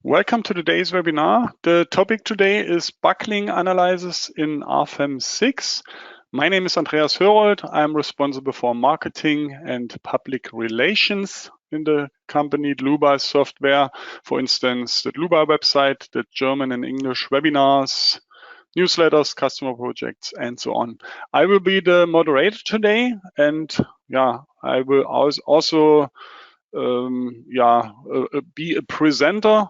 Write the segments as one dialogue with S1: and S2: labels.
S1: Welcome to today's webinar. The topic today is buckling analysis in Rfem 6. My name is Andreas Hörold. I'm responsible for marketing and public relations in the company Dlubal Software. For instance, the Dlubal website, the German and English webinars, newsletters, customer projects, and so on. I will be the moderator today, and I will also be a presenter,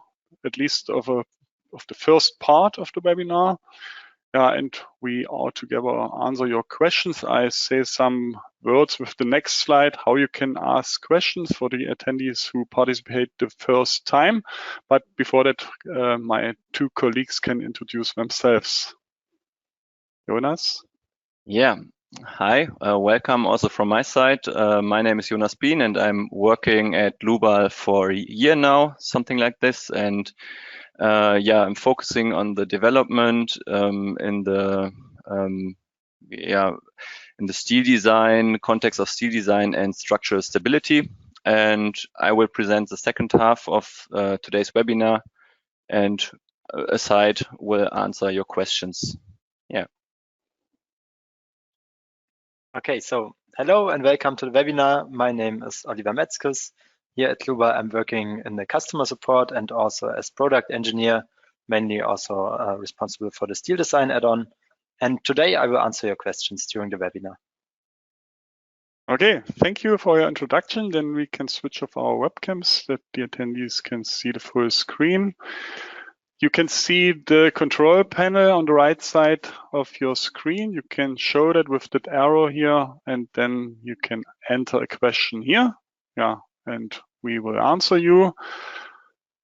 S1: at least of the first part of the webinar. And we all together answer your questions. I say some words with the next slide, how you can ask questions for the attendees who participate the first time. But before that, my two colleagues can introduce themselves. Jonas?
S2: Yeah, hi, welcome also from my side. My name is Jonas Bien and I'm working at Dlubal for a year now, something like this. And I'm focusing on the development in the steel design, context of steel design and structural stability. And I will present the second half of today's webinar, and aside will answer your questions. Yeah.
S3: Okay, so hello and welcome to the webinar. My name is Oliver Metzkes. Here at Dlubal, I'm working in the customer support and also as product engineer, mainly also responsible for the steel design add-on. And today I will answer your questions during the webinar.
S1: Okay, thank you for your introduction. Then we can switch off our webcams that the attendees can see the full screen. You can see the control panel on the right side of your screen. You can show that with that arrow here, and then you can enter a question here. And we will answer you.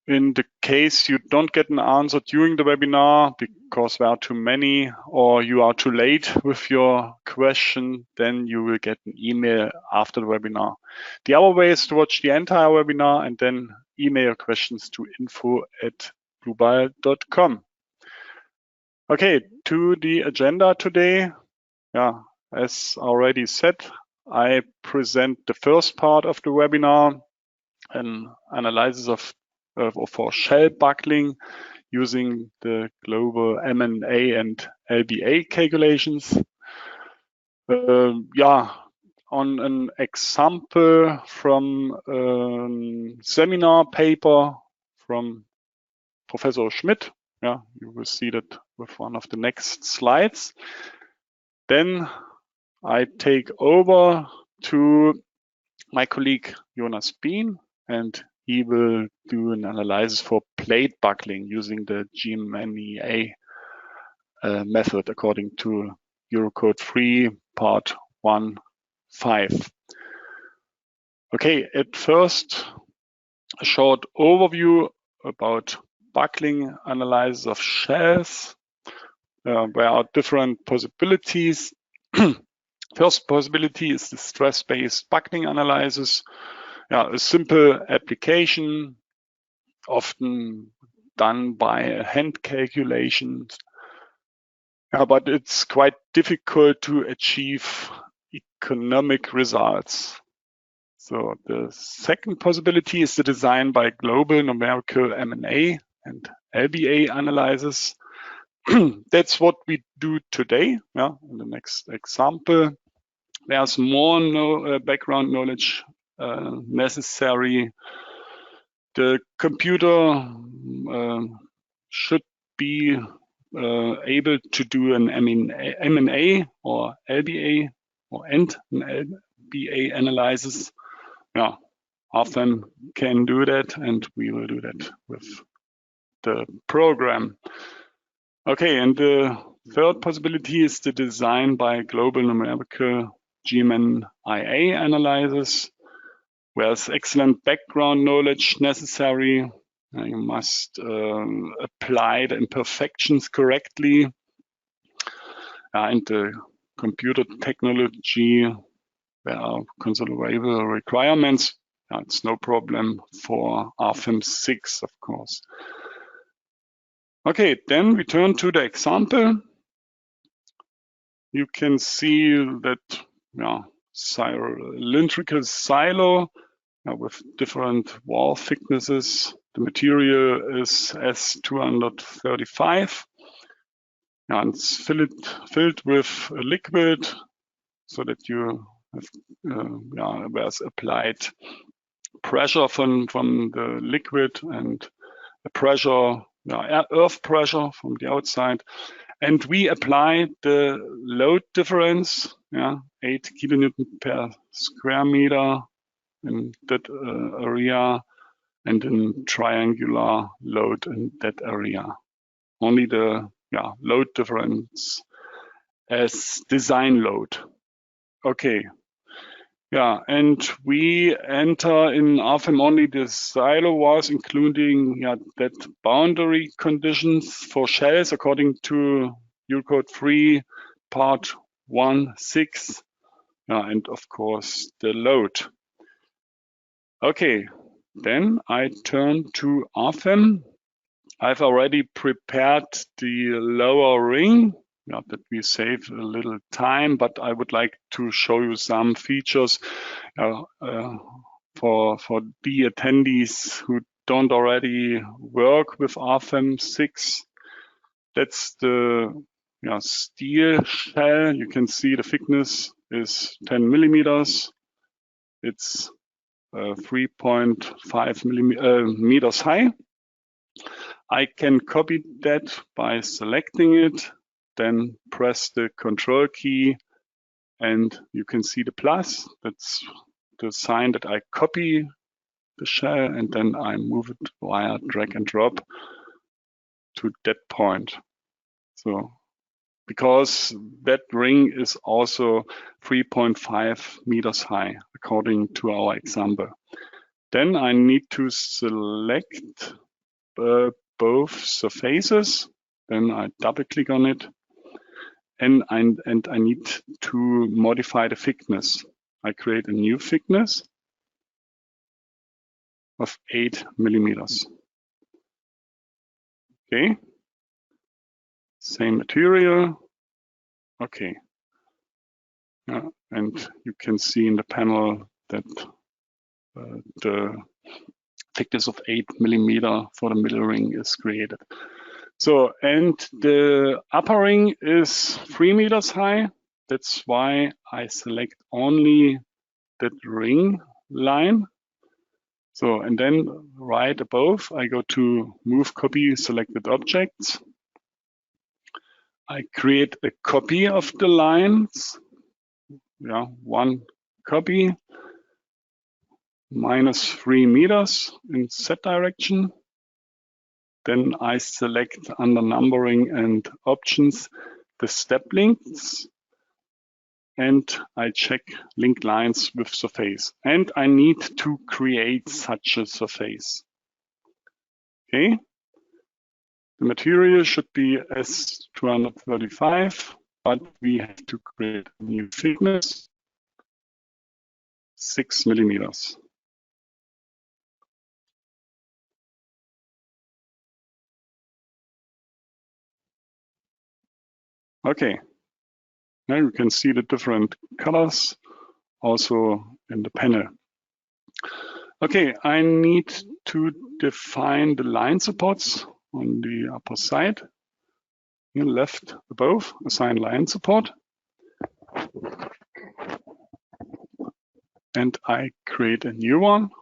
S1: In the case you don't get an answer during the webinar because there are too many or you are too late with your question, then you will get an email after the webinar. The other way is to watch the entire webinar and then email your questions to info@dlubal.com. Okay, to the agenda today. As already said, I present the first part of the webinar, an analysis for shell buckling using the global GMNIA and LBA calculations. On an example from a seminar paper from Professor Schmidt. You will see that with one of the next slides. Then I take over to my colleague Jonas Bien, and he will do an analysis for plate buckling using the GMNIA method according to Eurocode 3, part 1.5. Okay, at first, a short overview about buckling analysis of shells. There are different possibilities. First possibility is the stress-based buckling analysis. A simple application, often done by hand calculations. But it's quite difficult to achieve economic results. So the second possibility is the design by global numerical GMNIA and LBA analysis. That's what we do today. In the next example, there's more background knowledge necessary. The computer should be able to do an GMNIA or LBA and an LBA analysis. Rfem can do that, and we will do that with the program. Okay, and the third possibility is the design by global numerical GMNIA analysis, where there's excellent background knowledge necessary. You must apply the imperfections correctly. And the computer technology, there are considerable requirements. It's no problem for Rfem 6, of course. Okay, then we turn to the example. You can see that cylindrical silo with different wall thicknesses The material is S235. And it's filled with a liquid so that you have there's applied pressure from the liquid and a pressure, earth pressure from the outside. And we apply the load difference, 8 kilonewton per square meter in that area, and in triangular load in that area. Only the load difference as design load. Okay. And we enter in Rfem only the silo walls, including that boundary conditions for shells according to Eurocode 3, part 1.6, and of course the load. Okay, then I turn to Rfem. I've already prepared the lower ring, that we save a little time, but I would like to show you some features for the attendees who don't already work with Rfem 6. That's the steel shell. You can see the thickness is 10 millimeters. It's 3.5 meters high. I can copy that by selecting it, then press the Control key, and you can see the plus. That's the sign that I copy the shell, and then I move it via drag and drop to that point. So, because that ring is also 3.5 meters high, according to our example. Then I need to select both surfaces. Then I double click on it, and I need to modify the thickness. I create a new thickness of 8 millimeters. Okay. Same material. Okay. And you can see in the panel that the thickness of 8 millimeter for the middle ring is created. So, and the upper ring is 3 meters high. That's why I select only that ring line. So, and then right above, I go to Move Copy Selected Objects. I create a copy of the lines. One copy, -3 meters in Z direction. Then I select under numbering and options the step links, and I check link lines with surface. And I need to create such a surface. Okay. The material should be S235, but we have to create a new thickness, 6 millimeters. Okay, now you can see the different colors also in the panel. Okay, I need to define the line supports on the upper side. Here left above, assign line support. And I create a new one.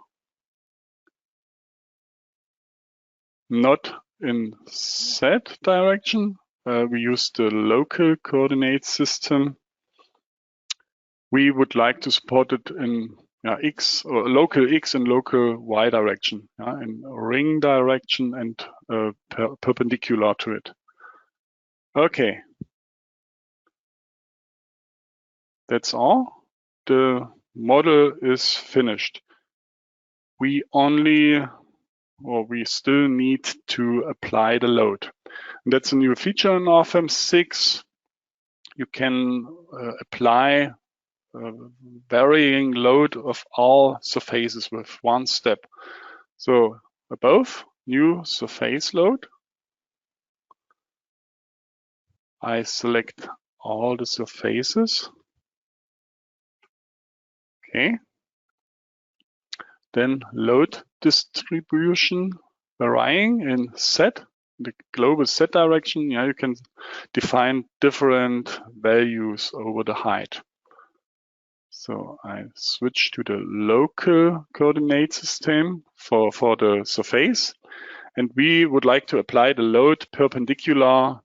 S1: Not in Z direction. We use the local coordinate system. We would like to support it in X or local X and local Y direction, in ring direction and perpendicular to it. Okay, that's all. The model is finished. We still need to apply the load. And that's a new feature in Rfem 6. You can apply varying load of all surfaces with one step. So above, new surface load. I select all the surfaces. Okay. Then load distribution. varying in Z, the global Z direction, you can define different values over the height. So I switch to the local coordinate system for the surface, and we would like to apply the load perpendicular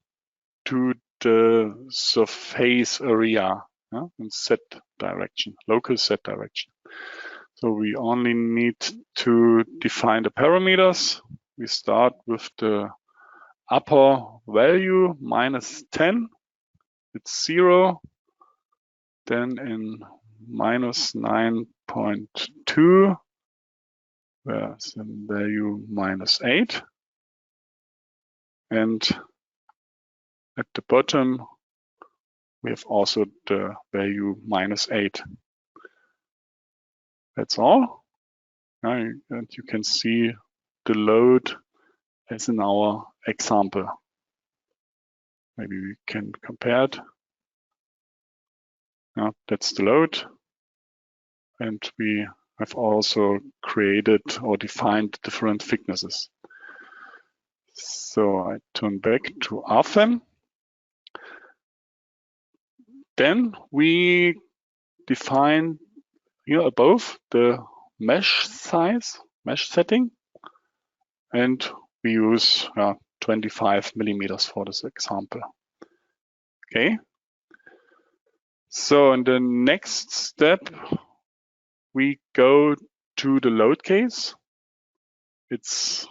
S1: to the surface area in Z direction, local Z direction. So we only need to define the parameters. We start with the upper value, -10, it's 0. Then in -9.2, where's the value -8. And at the bottom, we have also the value -8. That's all. And you can see the load as in our example. Maybe we can compare it. That's the load. And we have also created or defined different thicknesses. So I turn back to Rfem. Then we define here above the mesh size, mesh setting, and we use 25 millimeters for this example. Okay. So in the next step, we go to the load case. It's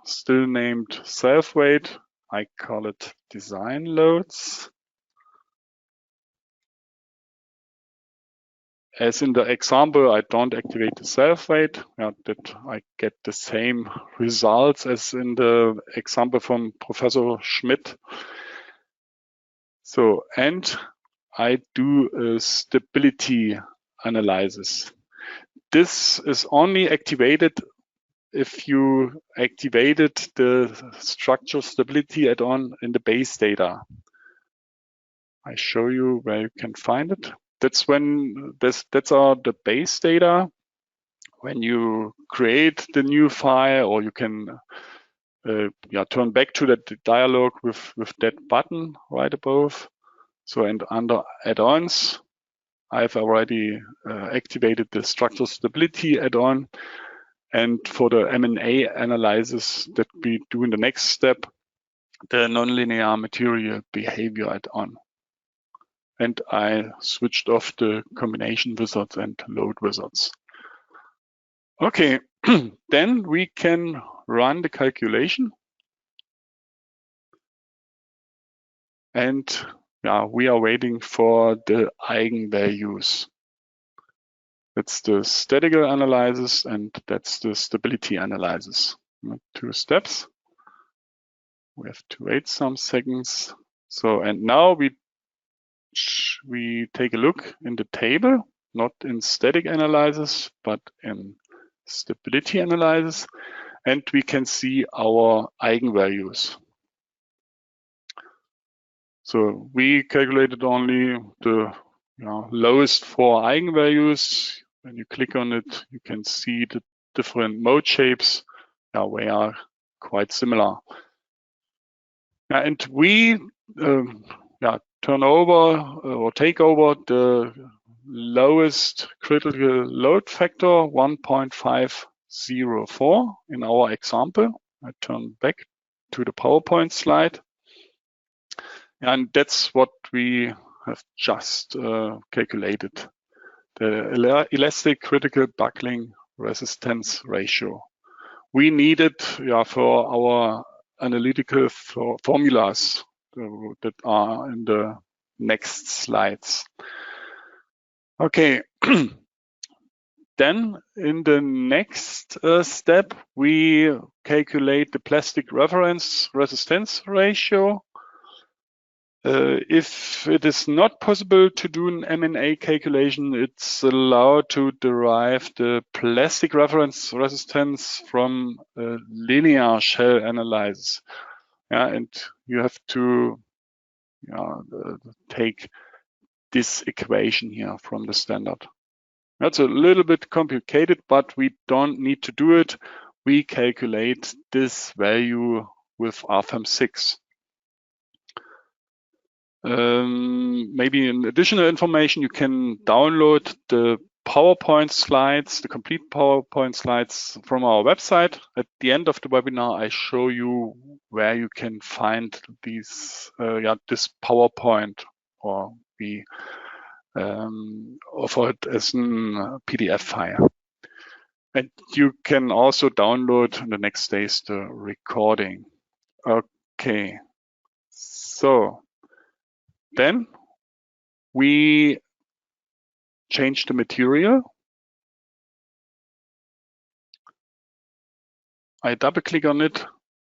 S1: still named self-weight. I call it design loads. As in the example, I don't activate the self-weight, that I get the same results as in the example from Professor Schmidt. So, and I do a stability analysis. This is only activated if you activated the structure stability add-on in the base data. I show you where you can find it. That's when that's the base data. When you create the new file, or you can turn back to that dialog with that button right above. So, and under add-ons, I've already activated the structural stability add-on. And for the M&A analysis that we do in the next step, the nonlinear material behavior add-on. And I switched off the combination wizards and load wizards. Okay, then we can run the calculation. And we are waiting for the eigenvalues. That's the statical analysis and that's the stability analysis. 2 steps. We have to wait some seconds. So, and now we take a look in the table, not in static analysis, but in stability analysis, and we can see our eigenvalues. So we calculated only the lowest 4 eigenvalues. When you click on it, you can see the different mode shapes. They are quite similar. And we turn over or take over the lowest critical load factor, 1.504 in our example. I turn back to the PowerPoint slide. And that's what we have just calculated. The elastic critical buckling resistance ratio. We need it for our analytical formulas that are in the next slides. Okay, then in the next step, we calculate the plastic reference resistance ratio. If it is not possible to do an M&A calculation, it's allowed to derive the plastic reference resistance from a linear shell analysis. And you have to take this equation here from the standard. That's a little bit complicated, but we don't need to do it. we calculate this value with Rfem 6. Maybe in additional information, you can download the PowerPoint slides, the complete PowerPoint slides from our website. At the end of the webinar, I show you where you can find these, this PowerPoint, or we offer it as a PDF file. And you can also download in the next days the recording. Okay, so then we change the material. I double click on it,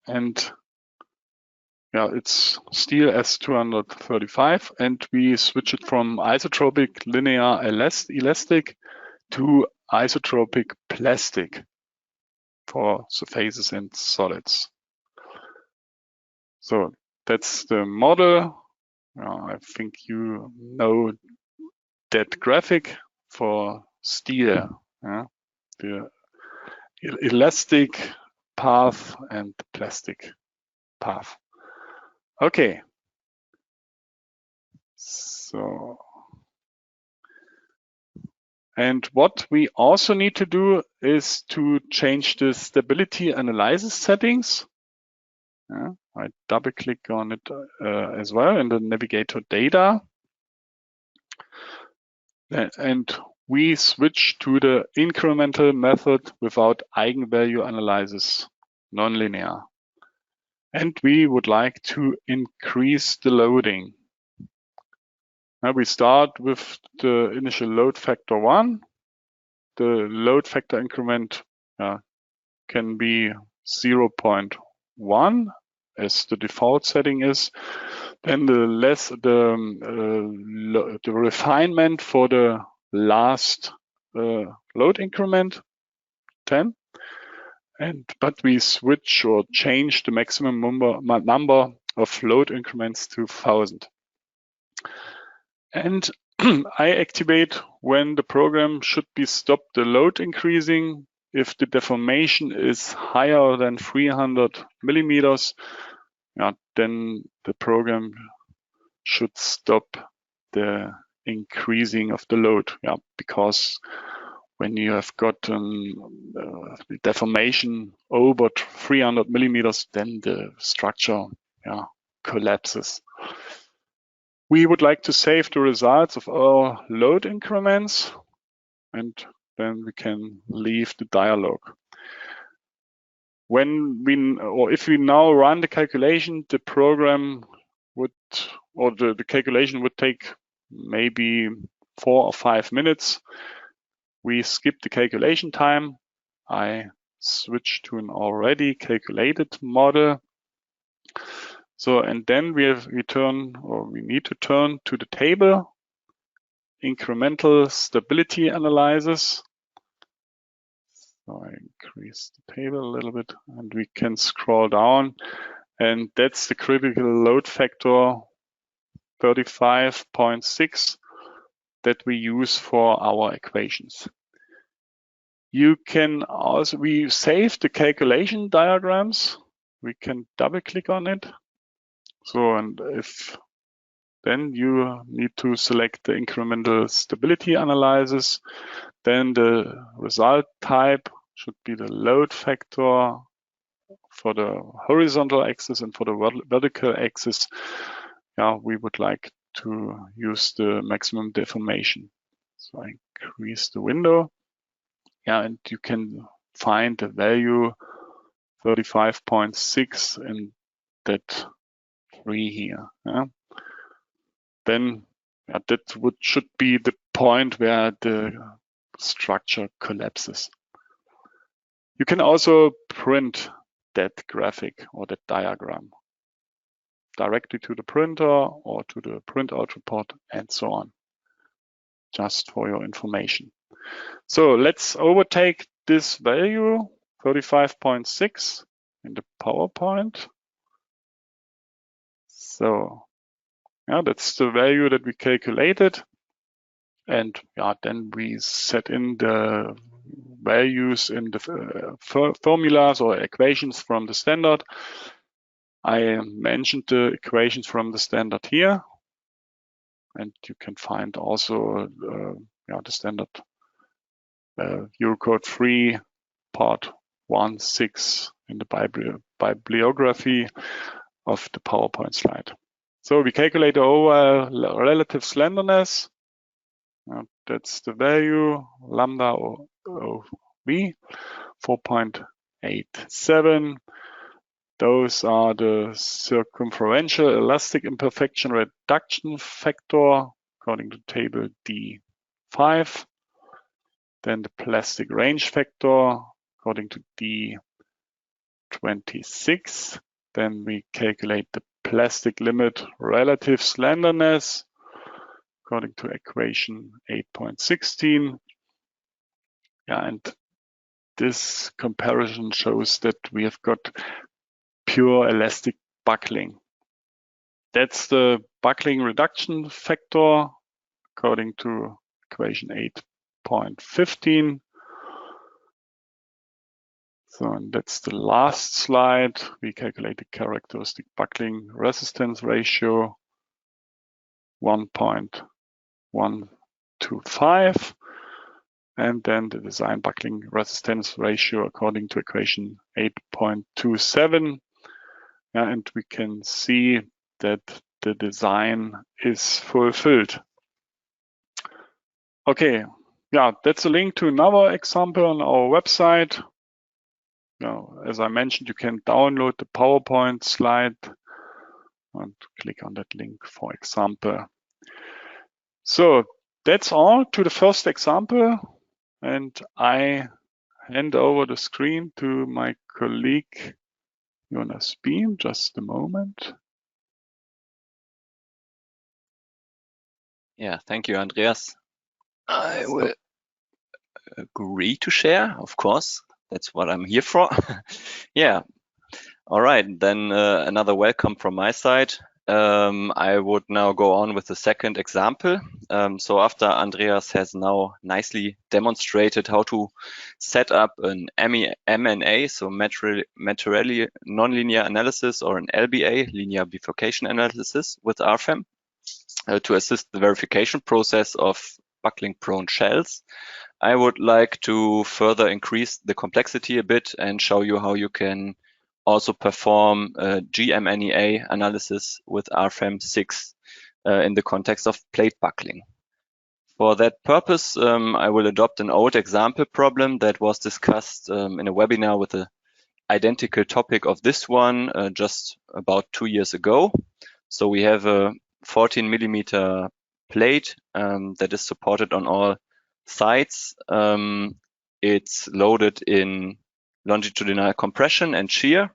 S1: and it's steel S235, and we switch it from isotropic linear elastic to isotropic plastic for surfaces and solids. So that's the model. I think you know that graphic for steel, the elastic path and the plastic path. Okay, so, and what we also need to do is to change the stability analysis settings. I double click on it as well in the navigator data. And we switch to the incremental method without eigenvalue analysis, nonlinear. And we would like to increase the loading. Now we start with the initial load factor 1. The load factor increment can be 0.1 as the default setting is. Then the refinement for the last load increment, 10. But we switch or change the maximum number of load increments to 1000. And I activate when the program should be stopped the load increasing if the deformation is higher than 300 millimeters. Then the program should stop the increasing of the load. Because when you have got deformation over 300 millimeters, then the structure collapses. We would like to save the results of our load increments, and then we can leave the dialog. If we now run the calculation, the program would, or the calculation would take maybe 4 or 5 minutes. We skip the calculation time. I switch to an already calculated model. So, and then we need to turn to the table, incremental stability analysis. So I increase the table a little bit, and we can scroll down, and that's the critical load factor 35.6 that we use for our equations. You can also, we save the calculation diagrams. We can double click on it. So, and then you need to select the incremental stability analysis. Then the result type should be the load factor for the horizontal axis, and for the vertical axis, we would like to use the maximum deformation. So I increase the window. And you can find the value 35.6 in that 3 here. Then that should be the point where the structure collapses. You can also print that graphic or that diagram directly to the printer or to the printout report and so on, just for your information. So let's overtake this value, 35.6, in the PowerPoint. So that's the value that we calculated. And then we set in the values in the formulas or equations from the standard. I mentioned the equations from the standard here, and you can find also the standard Eurocode 3 part 1.6 in the bibliography of the PowerPoint slide. So we calculate the overall relative slenderness. That's the value lambda of V 4.87. Those are the circumferential elastic imperfection reduction factor according to table D5. Then the plastic range factor according to D26. Then we calculate the plastic limit relative slenderness according to equation 8.16. And this comparison shows that we have got pure elastic buckling. That's the buckling reduction factor according to equation 8.15. So and that's the last slide. We calculate the characteristic buckling resistance ratio 1.125, and then the design buckling resistance ratio according to equation 8.27. And we can see that the design is fulfilled. Okay, that's a link to another example on our website. Now, as I mentioned, you can download the PowerPoint slide and click on that link, for example. So that's all to the first example, and I hand over the screen to my colleague Jonas Beam. Just a moment.
S2: Yeah, thank you, Andreas. I will agree to share, of course. That's what I'm here for. Yeah. All right, then another welcome from my side. I would now go on with the second example. So after Andreas has now nicely demonstrated how to set up an MNA, so materially nonlinear analysis, or an LBA, linear bifurcation analysis with Rfem, to assist the verification process of buckling prone shells, I would like to further increase the complexity a bit and show you how you can also perform GMNIA analysis with Rfem 6 in the context of plate buckling. For that purpose, I will adopt an old example problem that was discussed in a webinar with the identical topic of this one just about 2 years ago. So we have a 14 millimeter plate that is supported on all sides. It's loaded in longitudinal compression and shear,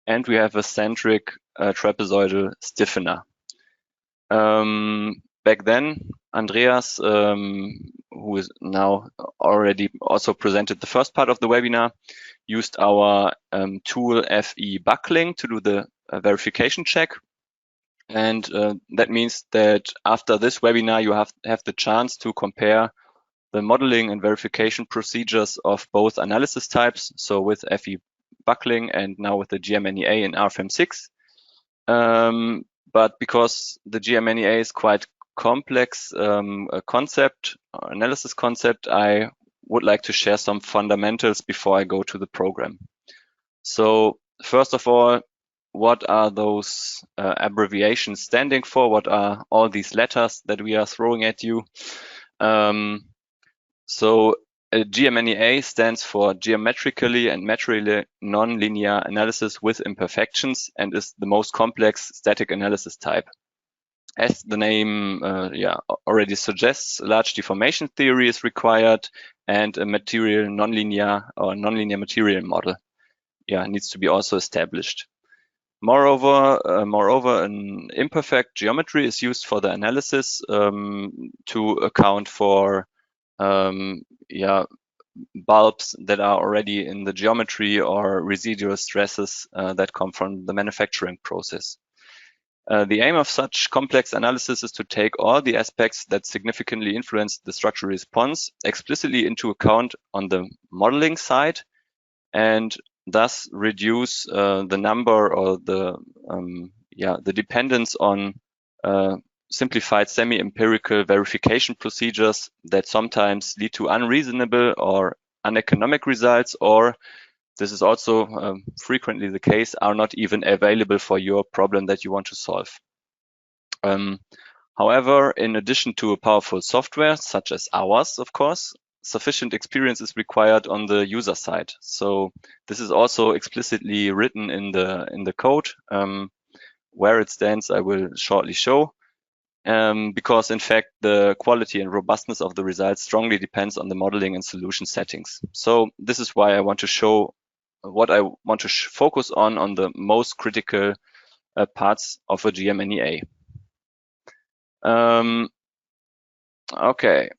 S2: and we have a centric trapezoidal stiffener. Back then, Andreas, who is now already also presented the first part of the webinar, used our tool FE buckling to do the verification check. And that means that after this webinar, you have the chance to compare the modeling and verification procedures of both analysis types, so with FE buckling and now with the GMNIA in Rfem 6. But because the GMNIA is quite complex analysis concept, I would like to share some fundamentals before I go to the program. So first of all, what are those abbreviations standing for? What are all these letters that we are throwing at you? So GMNIA stands for geometrically and materially nonlinear analysis with imperfections, and is the most complex static analysis type. As the name already suggests, large deformation theory is required, and a material nonlinear or nonlinear material model needs to be also established. Moreover, an imperfect geometry is used for the analysis to account for bulbs that are already in the geometry or residual stresses that come from the manufacturing process. The aim of such complex analysis is to take all the aspects that significantly influence the structural response explicitly into account on the modeling side, and thus reduce the number or the dependence on simplified semi-empirical verification procedures that sometimes lead to unreasonable or uneconomic results, or this is also frequently the case, are not even available for your problem that you want to solve. However, in addition to a powerful software, such as ours, of course, sufficient experience is required on the user side. So this is also explicitly written in the code. Where it stands, I will shortly show. Because in fact, the quality and robustness of the results strongly depends on the modeling and solution settings. So this is why I want to show what I want to focus on the most critical parts of a GMNIA. Okay,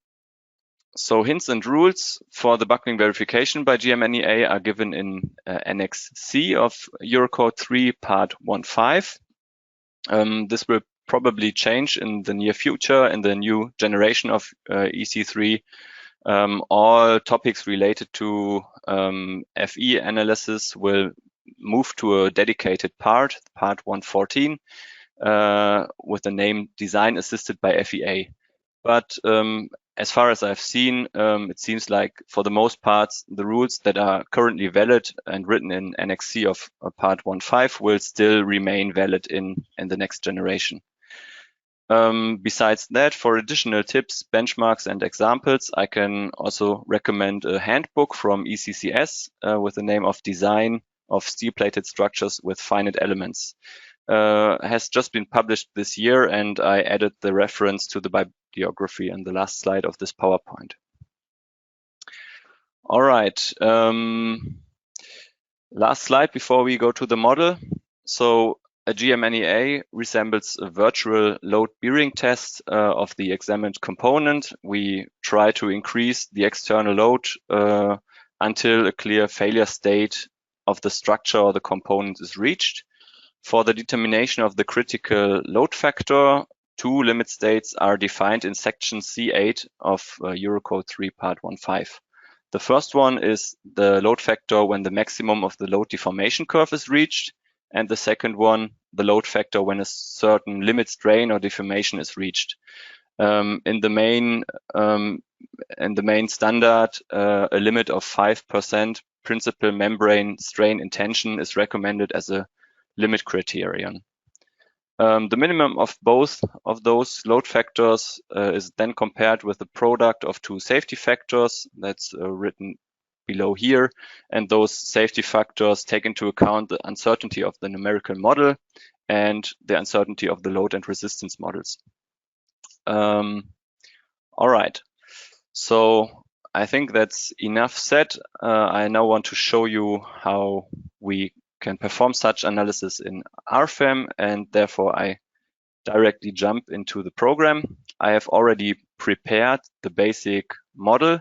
S2: so hints and rules for the buckling verification by GMNIA are given in Annex C of Eurocode 3, Part 1.5. This will probably change in the near future in the new generation of EC3. All topics related to FE analysis will move to a dedicated part 114, with the name Design Assisted by FEA. But as far as I've seen, it seems like for the most parts, the rules that are currently valid and written in Annex C of Part 1.5 will still remain valid in the next generation. Besides that, for additional tips, benchmarks, and examples, I can also recommend a handbook from ECCS with the name of Design of Steel-Plated Structures with Finite Elements. Has just been published this year, and I added the reference to the bibliography in the last slide of this PowerPoint. All right, last slide before we go to the model. So a GMNIA resembles a virtual load bearing test of the examined component. We try to increase the external load until a clear failure state of the structure or the component is reached. For the determination of the critical load factor, two limit states are defined in section C8 of Eurocode 3 Part 1.5. The first one is the load factor when the maximum of the load deformation curve is reached, and the second one, the load factor when a certain limit strain or deformation is reached. In the main standard, a limit of 5% principal membrane strain in tension is recommended as a limit criterion. The minimum of both of those load factors is then compared with the product of two safety factors that's written below here, and those safety factors take into account the uncertainty of the numerical model and the uncertainty of the load and resistance models. All right, so I think that's enough said. I now want to show you how we can perform such analysis in Rfem, and therefore I directly jump into the program. I have already prepared the basic model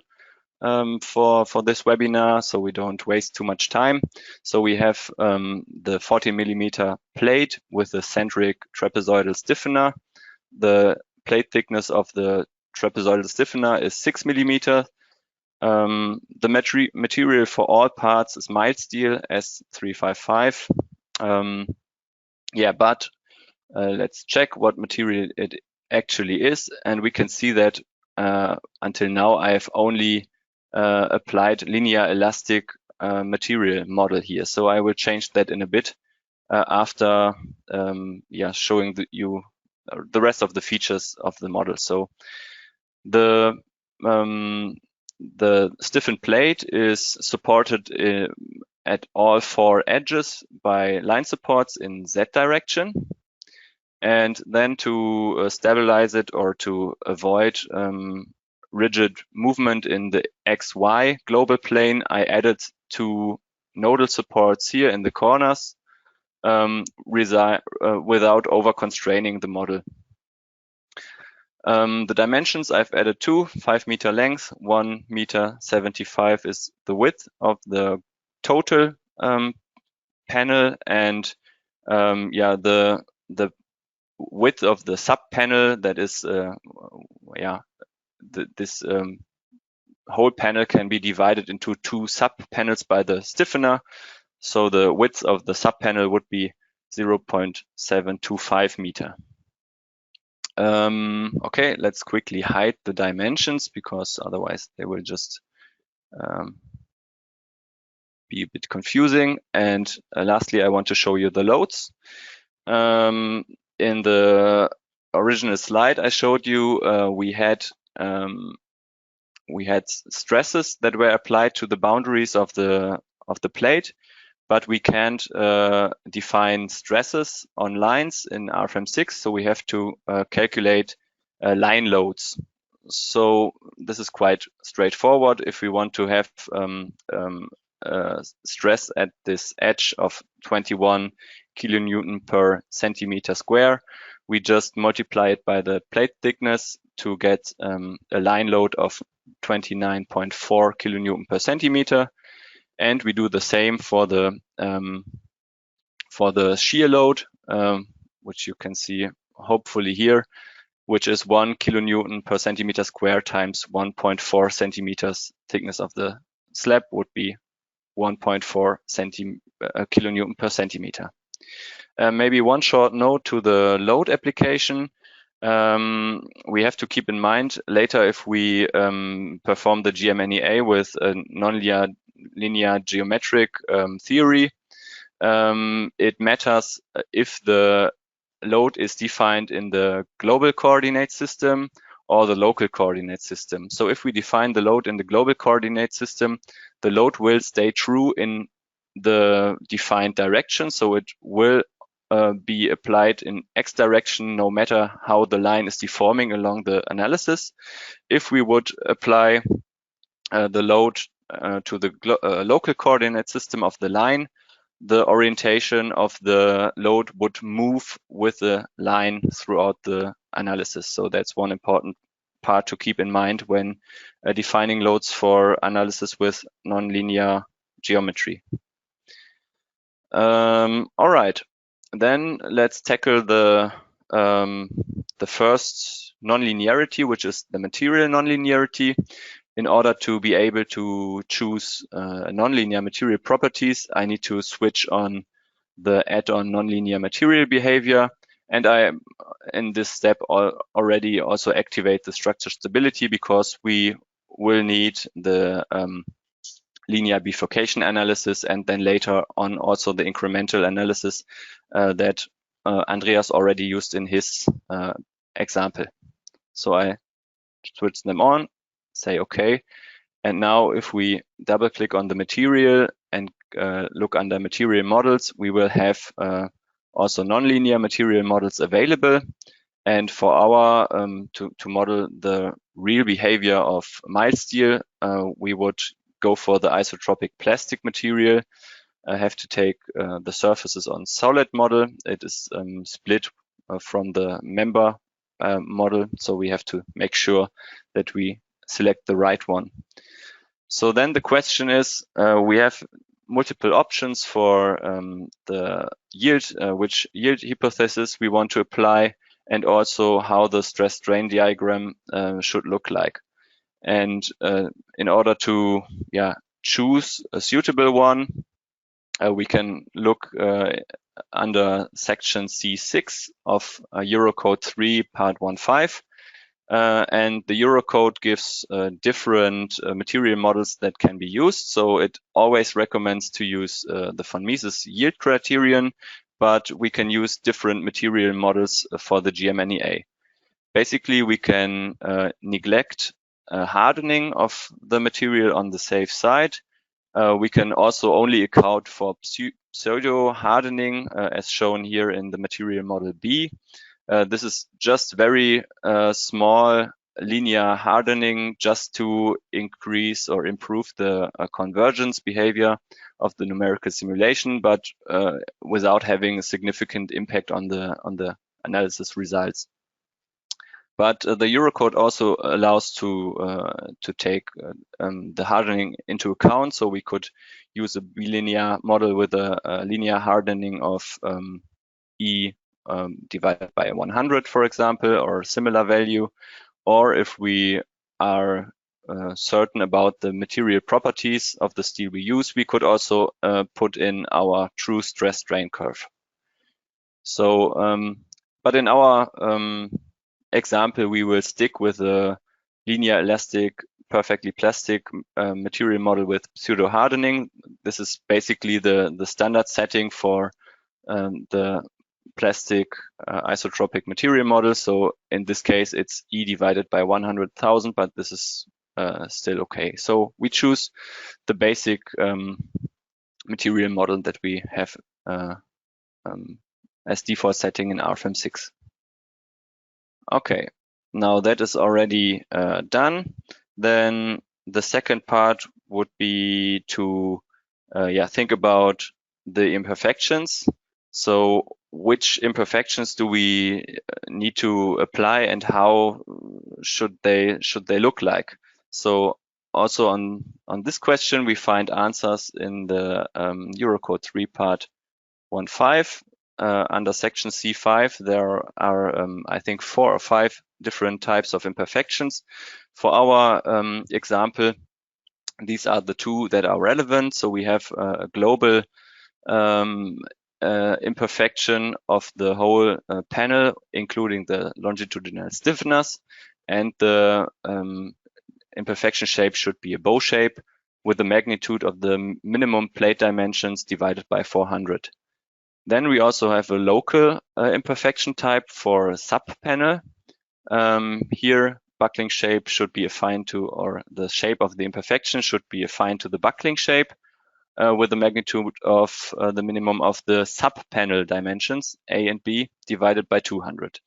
S2: for this webinar, so we don't waste too much time. So we have the 40mm plate with a centric trapezoidal stiffener. The plate thickness of the trapezoidal stiffener is 6mm. The material for all parts is mild steel S355. But let's check what material it actually is, and we can see that until now I have only applied linear elastic material model here. So I will change that in a bit after showing you the rest of the features of the model. So the stiffened plate is supported at all four edges by line supports in Z direction. And then to stabilize it or to avoid rigid movement in the XY global plane, I added two nodal supports here in the corners without over constraining the model. The dimensions I've added two, 5 meter length, 1.75 m is the width of the total panel, and the width of the sub panel, that is, this whole panel can be divided into 2 sub panels by the stiffener. So the width of the sub panel would be 0.725 meter. Okay, let's quickly hide the dimensions, because otherwise they will just be a bit confusing. And lastly, I want to show you the loads. In the original slide I showed you, we had stresses that were applied to the boundaries of the plate, but we can't define stresses on lines in Rfem 6, so we have to calculate line loads. So this is quite straightforward. If we want to have stress at this edge of 21 kilonewton per centimeter square, we just multiply it by the plate thickness to get a line load of 29.4 kilonewton per centimeter. And we do the same for the shear load, which you can see hopefully here, which is 1 kilonewton per centimeter square times 1.4 centimeters thickness of the slab would be 1.4 kilonewton per centimeter. Maybe one short note to the load application. We have to keep in mind later, if we perform the GMNIA with a non-linear geometric theory, it matters if the load is defined in the global coordinate system or the local coordinate system. So if we define the load in the global coordinate system, the load will stay true in the defined direction. So it will be applied in X direction no matter how the line is deforming along the analysis. If we would apply the load to the local coordinate system of the line, the orientation of the load would move with the line throughout the analysis. So that's one important part to keep in mind when defining loads for analysis with nonlinear geometry. All right, then let's tackle the first nonlinearity, which is the material nonlinearity. In order to be able to choose nonlinear material properties, I need to switch on the add-on nonlinear material behavior. And I, in this step, already also activate the structure stability, because we will need the linear bifurcation analysis and then later on also the incremental analysis that Andreas already used in his example. So I switch them on, say OK. And now if we double click on the material and look under material models, we will have also nonlinear material models available. And for our to model the real behavior of mild steel, we would go for the isotropic plastic material. I have to take the surfaces on solid model. It is split from the member model, so we have to make sure that we select the right one. So then the question is, we have multiple options for the yield, which yield hypothesis we want to apply, and also how the stress strain diagram should look like. And in order to choose a suitable one, we can look under section C6 of Eurocode 3 part 1.5. And the Eurocode gives different material models that can be used. So it always recommends to use the von Mises yield criterion, but we can use different material models for the GMNIA. Basically, we can neglect hardening of the material on the safe side. We can also only account for pseudo hardening as shown here in the material model B. This is just very small linear hardening just to increase or improve the convergence behavior of the numerical simulation, but without having a significant impact on the analysis results. But the Eurocode also allows to take the hardening into account. So we could use a bilinear model with a linear hardening of E divided by 100, for example, or similar value, or if we are certain about the material properties of the steel we use, we could also put in our true stress strain curve. So, but in our example, we will stick with a linear elastic, perfectly plastic material model with pseudo hardening. This is basically the standard setting for the plastic isotropic material model. So in this case, it's E divided by 100,000, but this is still okay. So we choose the basic material model that we have as default setting in Rfem 6. Okay, now that is already done. Then the second part would be to think about the imperfections. So which imperfections do we need to apply and how should they look like? So also on this question, we find answers in the Eurocode 3 part 1.5. Under section C5, there are, I think, 4 or 5 different types of imperfections. For our example, these are the 2 that are relevant. So we have a global imperfection of the whole panel, including the longitudinal stiffeners, and the imperfection shape should be a bow shape with the magnitude of the minimum plate dimensions divided by 400. Then we also have a local imperfection type for sub-panel. Here, buckling shape should be affine to, or the shape of the imperfection should be affine to the buckling shape with the magnitude of the minimum of the sub-panel dimensions, A and B, divided by 200.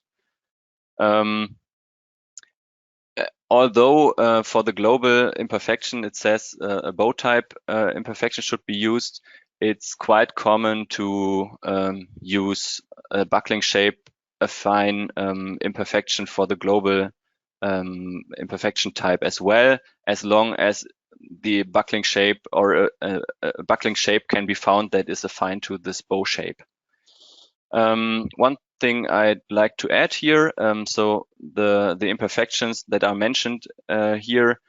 S2: Although for the global imperfection, it says a bow type imperfection should be used, it's quite common to use a buckling shape affine imperfection for the global imperfection type as well, as long as the buckling shape or a buckling shape can be found that is affine to this bow shape. One thing I'd like to add here, so the imperfections that are mentioned here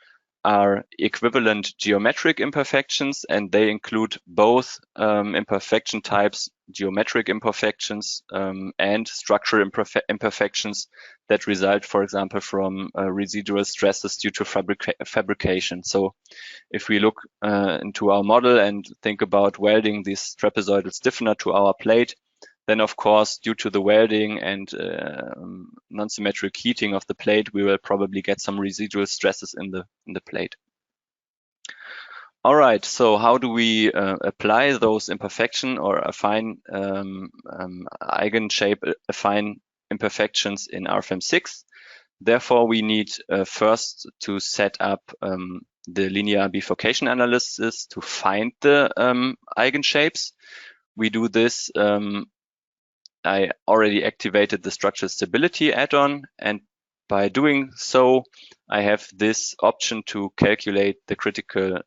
S2: are equivalent geometric imperfections, and they include both imperfection types, geometric imperfections and structural imperfections that result, for example, from residual stresses due to fabrication. So if we look into our model and think about welding this trapezoidal stiffener to our plate, then of course, due to the welding and non-symmetric heating of the plate, we will probably get some residual stresses in the plate. All right, so how do we apply those imperfection or affine eigenshape affine imperfections in Rfem 6? Therefore, we need first to set up the linear bifurcation analysis to find the eigenshapes. We do this. I already activated the structural stability add-on, and by doing so, I have this option to calculate the critical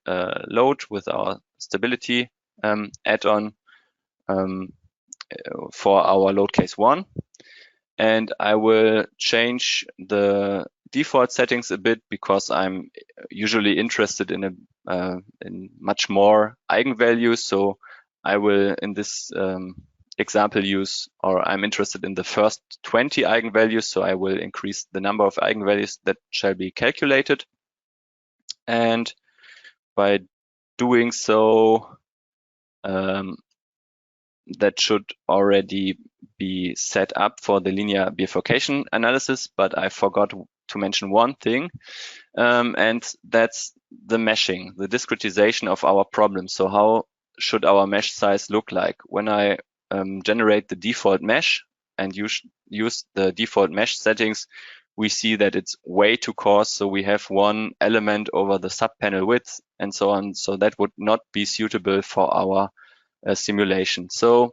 S2: load with our stability add-on for our load case 1. And I will change the default settings a bit because I'm usually interested in much more eigenvalues. So I will, in this example, I'm interested in the first 20 eigenvalues, so I will increase the number of eigenvalues that shall be calculated. And by doing so, that should already be set up for the linear bifurcation analysis, but I forgot to mention one thing, and that's the meshing, the discretization of our problem. So how should our mesh size look like? When I generate the default mesh and use the default mesh settings, we see that it's way too coarse. So we have one element over the sub-panel width and so on. So that would not be suitable for our simulation. So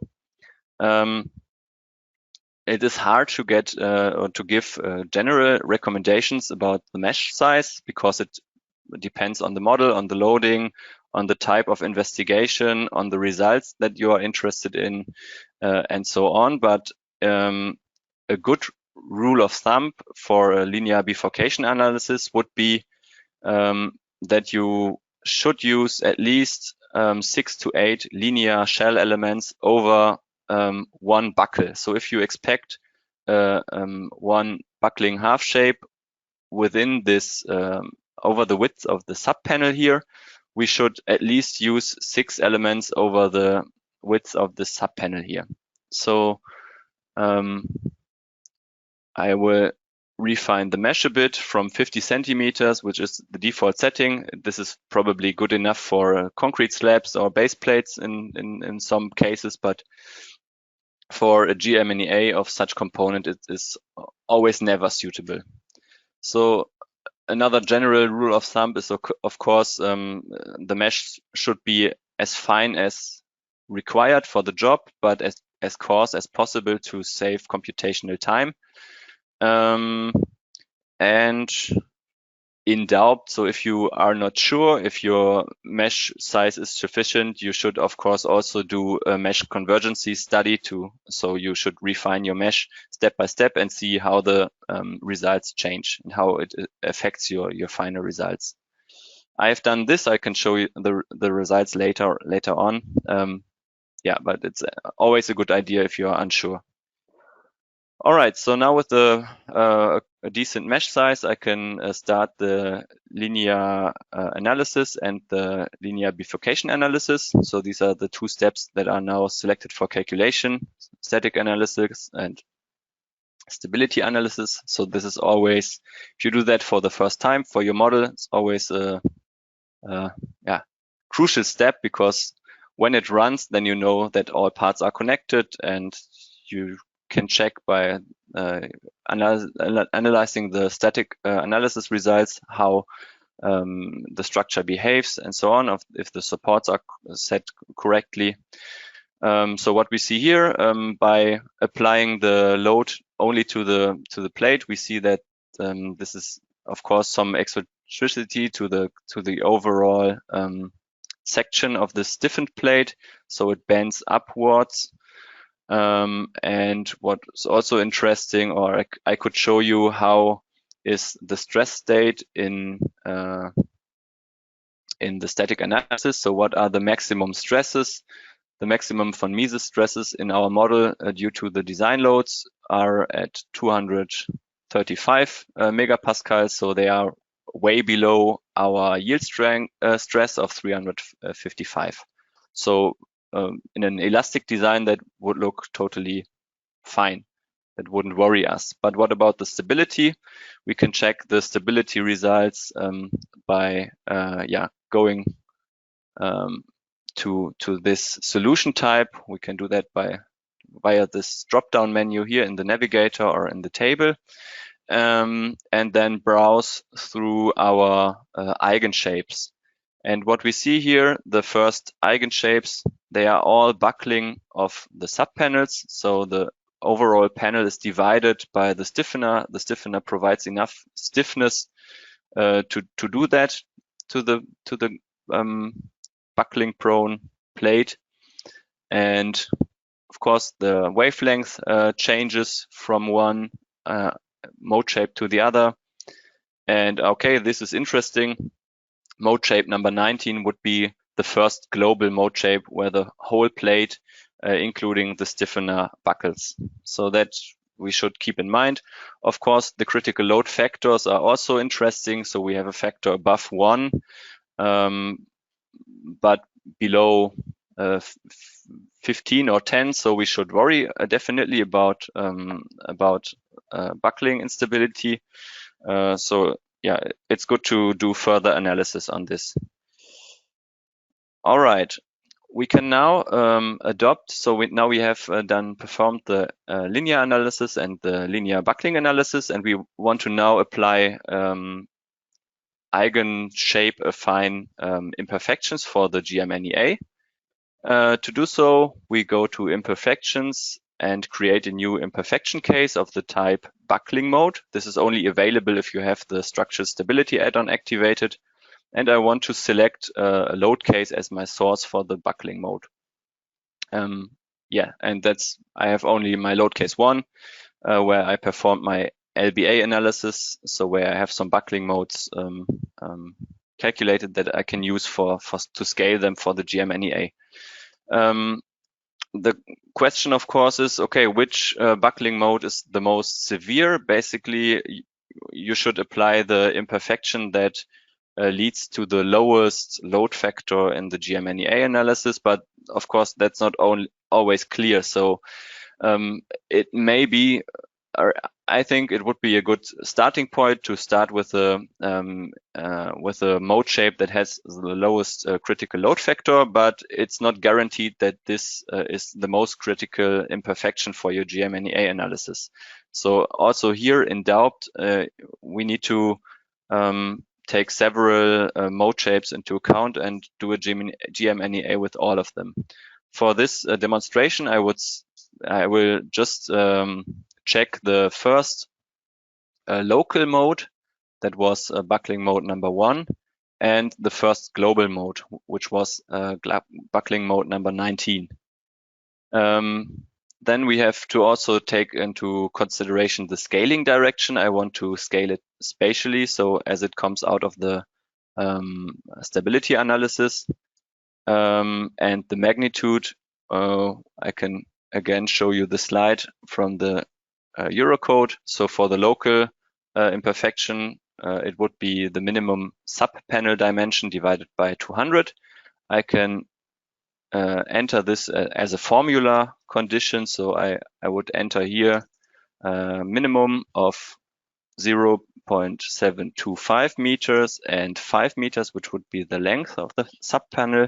S2: it is hard to get or to give general recommendations about the mesh size because it depends on the model, on the loading, on the type of investigation, on the results that you are interested in, and so on. But a good rule of thumb for a linear bifurcation analysis would be that you should use at least 6 to 8 linear shell elements over one buckle. So if you expect one buckling half shape within this over the width of the subpanel here, we should at least use 6 elements over the width of the subpanel here. So I will refine the mesh a bit from 50 centimeters, which is the default setting. This is probably good enough for concrete slabs or base plates in some cases, but for a GMNIA of such component, it is always never suitable. So another general rule of thumb is, of course, the mesh should be as fine as required for the job, but as coarse as possible to save computational time. And in doubt, so if you are not sure if your mesh size is sufficient, you should of course also do a mesh convergency study so you should refine your mesh step by step and see how the results change and how it affects your final results. I have done this. I can show you the results later on. Yeah, but it's always a good idea if you are unsure. All right, so now with a decent mesh size, I can start the linear analysis and the linear bifurcation analysis. So these are the 2 steps that are now selected for calculation: static analysis and stability analysis. So this is always, if you do that for the first time for your model, it's always a crucial step, because when it runs, then you know that all parts are connected, and you can check by analyzing the static analysis results how the structure behaves and so on, if the supports are set correctly. So what we see here, by applying the load only to the plate, we see that this is of course some eccentricity to the overall section of the stiffened plate, so it bends upwards. And what's also interesting, or I could show you how is the stress state in the static analysis. So what are the maximum stresses? The maximum von Mises stresses in our model due to the design loads are at 235 megapascals. So they are way below our yield stress of 355. So in an elastic design, that would look totally fine. That wouldn't worry us. But what about the stability? We can check the stability results by going to this solution type. We can do that via this drop-down menu here in the navigator or in the table, and then browse through our eigenshapes. And what we see here, the first eigenshapes, they are all buckling of the subpanels. So the overall panel is divided by the stiffener. The stiffener provides enough stiffness to do that to the buckling prone plate. And of course, the wavelength changes from one mode shape to the other. And okay, this is interesting. Mode shape number 19 would be the first global mode shape where the whole plate, including the stiffener, buckles. So that we should keep in mind. Of course, the critical load factors are also interesting. So we have a factor above 1, but below 15 or 10. So we should worry definitely about buckling instability. So yeah, it's good to do further analysis on this. All right, we can now adopt. So now we have performed the linear analysis and the linear buckling analysis, and we want to now apply eigen-shape-affine imperfections for the GMNIA. To do so, we go to imperfections and create a new imperfection case of the type buckling mode. This is only available if you have the structure stability add-on activated. And I want to select a load case as my source for the buckling mode. yeah, and I have only my load case 1, where I performed my LBA analysis, so where I have some buckling modes calculated that I can use to scale them for the GMNIA. The question, of course, is, okay, which buckling mode is the most severe? Basically, you should apply the imperfection that leads to the lowest load factor in the GMNIA analysis, but of course, that's not always clear. So it may be, I think it would be a good starting point to start with a mode shape that has the lowest critical load factor, but it's not guaranteed that this is the most critical imperfection for your GMNIA analysis. So also here in doubt, we need to take several mode shapes into account and do a GMNIA with all of them. For this demonstration, I will just check the first local mode, that was buckling mode number 1, and the first global mode, which was buckling mode number 19. Then we have to also take into consideration the scaling direction. I want to scale it spatially, so as it comes out of the stability analysis. And the magnitude, I can again show you the slide from the Eurocode. So for the local imperfection, it would be the minimum sub-panel dimension divided by 200. I can enter this as a formula condition. So I would enter here minimum of 0.725 meters and 5 meters, which would be the length of the sub-panel,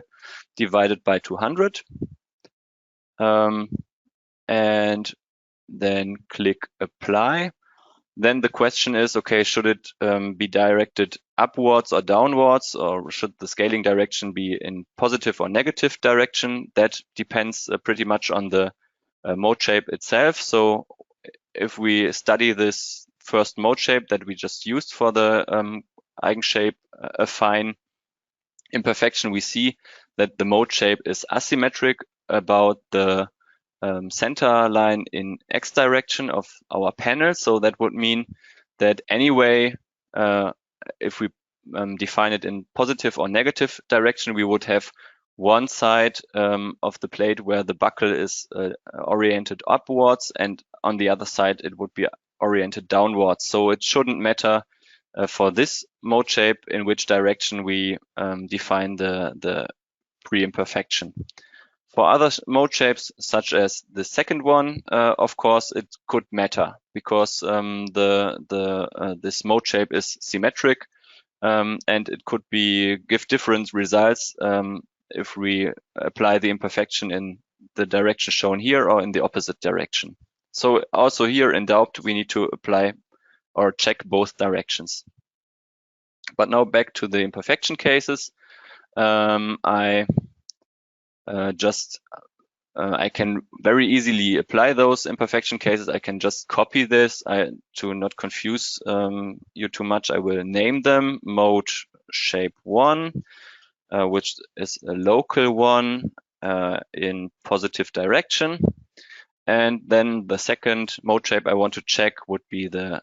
S2: divided by 200. And then click apply. Then the question is, okay, should it be directed upwards or downwards, or should the scaling direction be in positive or negative direction? That depends pretty much on the mode shape itself. So if we study this first mode shape that we just used for the eigenshape affine imperfection, we see that the mode shape is asymmetric about the center line in X direction of our panel. So that would mean that anyway, if we define it in positive or negative direction, we would have one side of the plate where the buckle is oriented upwards, and on the other side it would be oriented downwards. So it shouldn't matter for this mode shape in which direction we define the pre-imperfection. For other mode shapes, such as the second one, of course, it could matter because this mode shape is symmetric, and it could give different results if we apply the imperfection in the direction shown here or in the opposite direction. So also here in doubt, we need to apply or check both directions. But now back to the imperfection cases. I can very easily apply those imperfection cases. I can just copy this. To not confuse you too much, I will name them mode shape 1, which is a local one in positive direction. And then the second mode shape I want to check would be the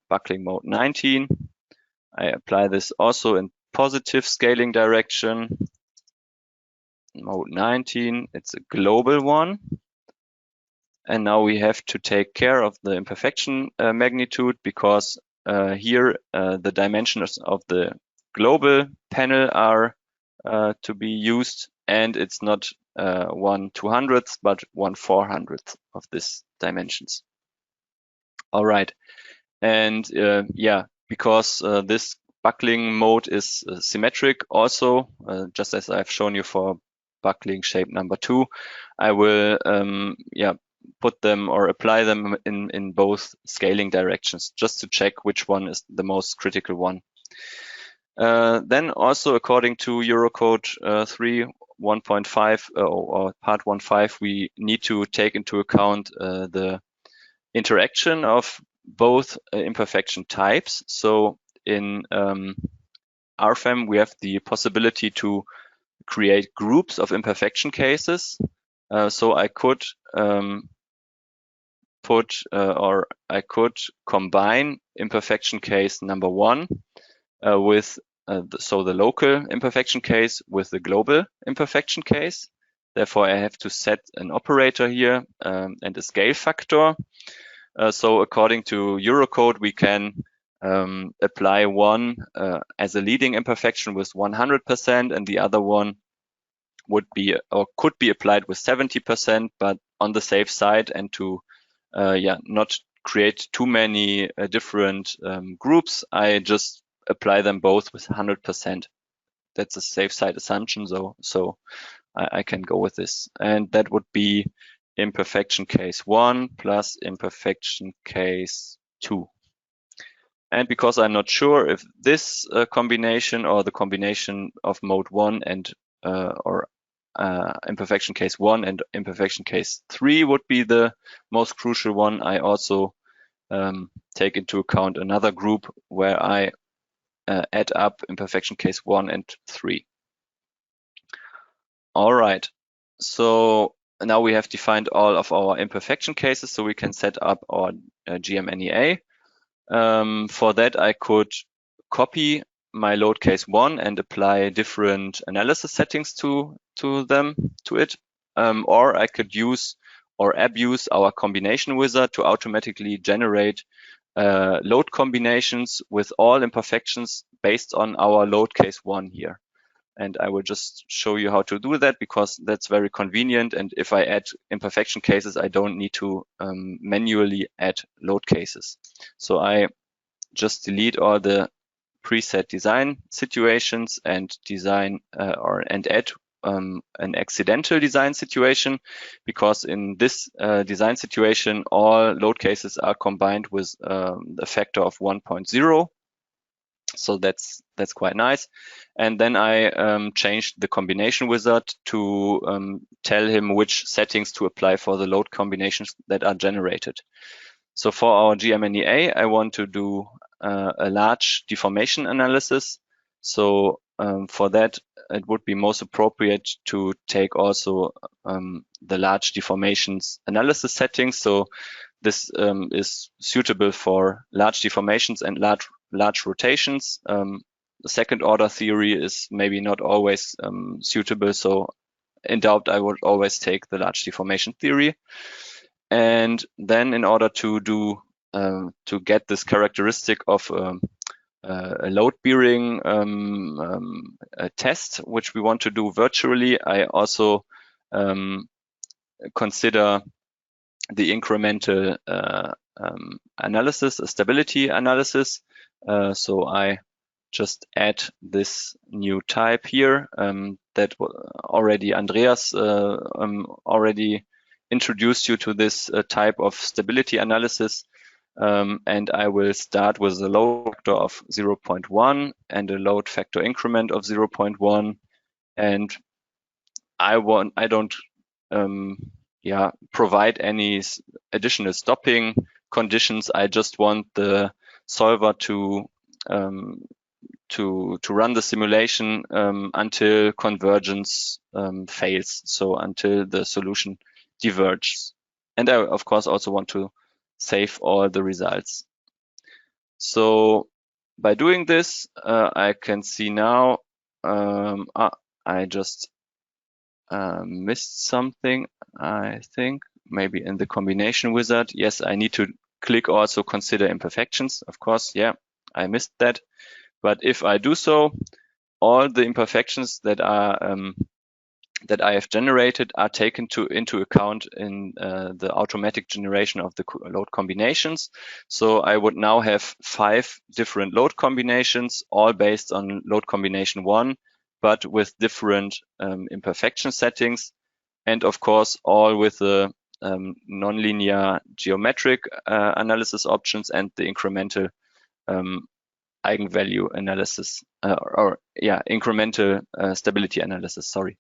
S2: buckling mode 19. I apply this also in positive scaling direction. Mode 19, it's a global one. And now we have to take care of the imperfection magnitude, because here the dimensions of the global panel are to be used, and it's not 1/200th, but 1/400th of this dimensions. All right, and yeah, because this buckling mode is symmetric also, just as I've shown you for buckling shape number 2, I will put them or apply them in both scaling directions, just to check which one is the most critical one. Then also, according to Eurocode 3.1.5 or part 1.5, we need to take into account the interaction of both imperfection types. So in Rfem, we have the possibility to create groups of imperfection cases. So I could I could combine imperfection case number 1 with the local imperfection case with the global imperfection case. Therefore, I have to set an operator here and a scale factor. So according to Eurocode, we can apply one as a leading imperfection with 100%, and the other one would be or could be applied with 70%, but on the safe side, and to not create too many different groups, I just apply them both with 100%. That's a safe side assumption, so I can go with this. And that would be imperfection case 1 plus imperfection case 2. And because I'm not sure if this combination or the combination of mode 1 and imperfection case 1 and imperfection case 3 would be the most crucial one, I also take into account another group where I add up imperfection case 1 and 3. All right, so now we have defined all of our imperfection cases, so we can set up our GMNIA. For that, I could copy my load case 1 and apply different analysis settings to it, or I could use or abuse our combination wizard to automatically generate load combinations with all imperfections based on our load case 1 here. And I will just show you how to do that, because that's very convenient. And if I add imperfection cases, I don't need to manually add load cases. So I just delete all the preset design situations and add an accidental design situation, because in this design situation, all load cases are combined with a factor of 1.0. So that's quite nice. And then I changed the combination wizard to tell him which settings to apply for the load combinations that are generated. So for our GMNIA, I want to do a large deformation analysis. So for that, it would be most appropriate to take also the large deformations analysis settings. So this is suitable for large deformations and large rotations. The second order theory is maybe not always suitable. So in doubt, I would always take the large deformation theory. And then in order to do to get this characteristic of a load bearing test, which we want to do virtually, I also consider the incremental analysis, a stability analysis. So I just add this new type here that already Andreas already introduced you to this type of stability analysis. And I will start with a load factor of 0.1 and a load factor increment of 0.1. And I don't provide any additional stopping conditions. I just want the solver to run the simulation until convergence fails, so until the solution diverges. And I, of course, also want to save all the results. So by doing this, I can see now I just missed something, I think, maybe in the combination wizard. Yes, I need to click also consider imperfections. Of course, yeah, I missed that. But if I do so, all the imperfections that are that I have generated are taken into account in the automatic generation of the load combinations. So I would now have 5 different load combinations, all based on load combination 1, but with different imperfection settings, and of course all with the nonlinear geometric analysis options and the incremental eigenvalue analysis, incremental stability analysis, sorry.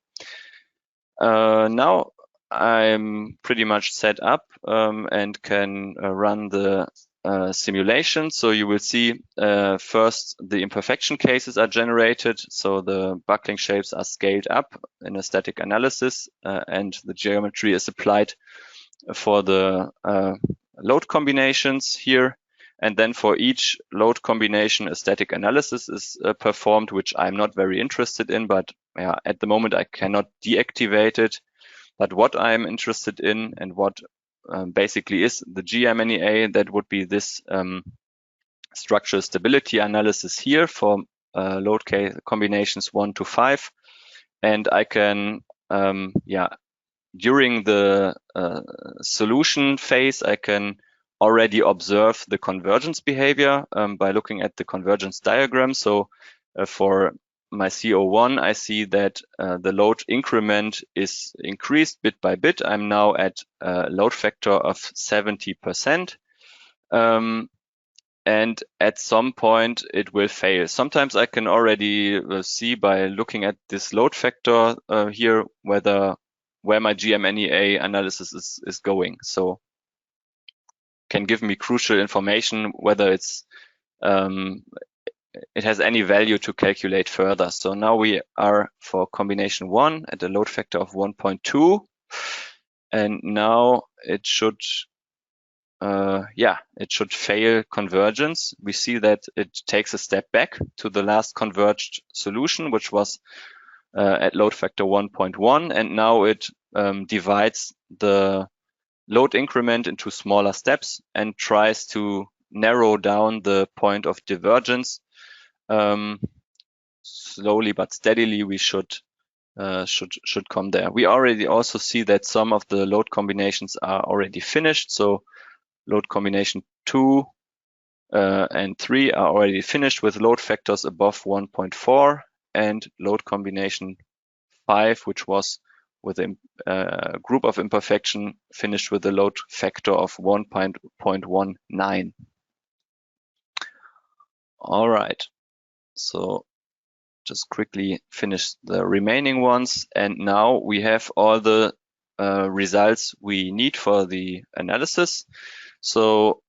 S2: Now I'm pretty much set up and can run the simulation. So you will see first the imperfection cases are generated. So the buckling shapes are scaled up in a static analysis, and the geometry is applied for the load combinations here. And then for each load combination, a static analysis is performed, which I'm not very interested in, but yeah, at the moment I cannot deactivate it. But what I'm interested in and what basically is the GMNIA, that would be this structural stability analysis here for load combinations 1 to 5. And I can, during the solution phase, I can already observe the convergence behavior by looking at the convergence diagram. So for my CO1, I see that the load increment is increased bit by bit. I'm now at a load factor of 70%. And at some point it will fail. Sometimes I can already see by looking at this load factor here where my GMNIA analysis is going. So can give me crucial information whether it's it has any value to calculate further. So now we are for combination 1 at a load factor of 1.2, and now it should it should fail convergence. We see that it takes a step back to the last converged solution, which was at load factor 1.1, and now it divides the load increment into smaller steps and tries to narrow down the point of divergence. Slowly but steadily we should come there. We already also see that some of the load combinations are already finished. So load combination 2 and 3 are already finished with load factors above 1.4, and load combination 5, which was with a group of imperfection, finished with a load factor of 1.19. All right, so just quickly finish the remaining ones, and now we have all the results we need for the analysis. So